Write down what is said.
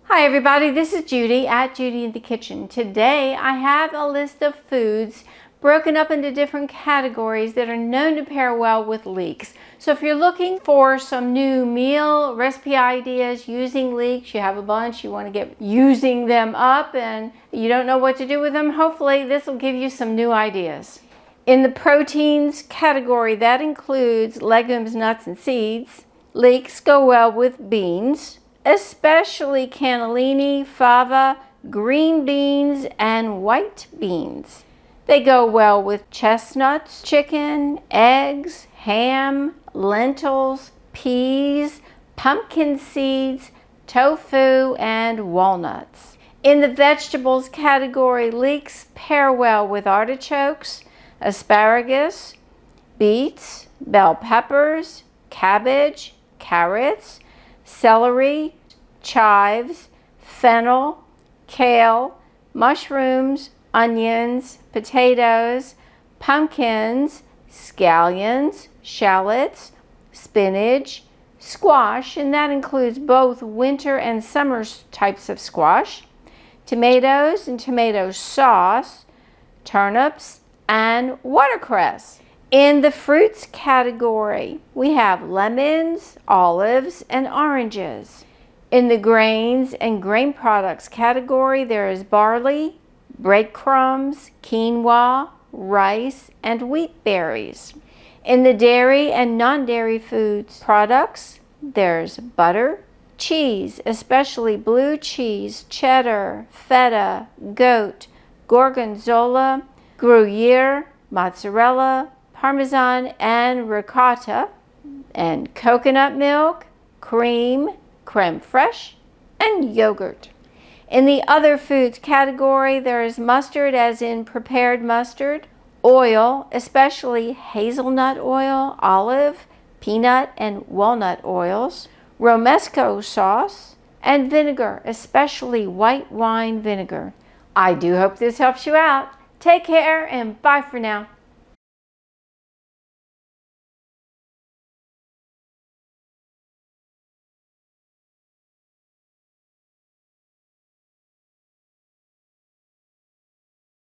Hi everybody, this is Judy at Judy in the Kitchen. Today I have a list of foods broken up into different categories that are known to pair well with leeks. So if you're looking for some new meal recipe ideas using leeks, you have a bunch, you want to get using them up and you don't know what to do with them, hopefully this will give you some new ideas. In the proteins category, that includes legumes, nuts, and seeds. Leeks go well with beans, especially cannellini, fava, green beans, and white beans. They go well with chestnuts, chicken, eggs, ham, lentils, peas, pumpkin seeds, tofu, and walnuts. In the vegetables category, leeks pair well with artichokes, asparagus, beets, bell peppers, cabbage, carrots, celery, chives, fennel, kale, mushrooms, onions, potatoes, pumpkins, scallions, shallots, spinach, squash, and that includes both winter and summer types of squash, tomatoes and tomato sauce, turnips, and watercress. In the fruits category, we have lemons, olives, and oranges. In the grains and grain products category, there is barley, breadcrumbs, quinoa, rice, and wheat berries. In the dairy and non-dairy foods products, there's butter, cheese, especially blue cheese, cheddar, feta, goat, gorgonzola, Gruyere, mozzarella, Parmesan, and ricotta, and coconut milk, cream, creme fraiche, and yogurt. In the other foods category, there is mustard, as in prepared mustard, oil, especially hazelnut oil, olive, peanut, and walnut oils, romesco sauce, and vinegar, especially white wine vinegar. I do hope this helps you out. Take care and bye for now.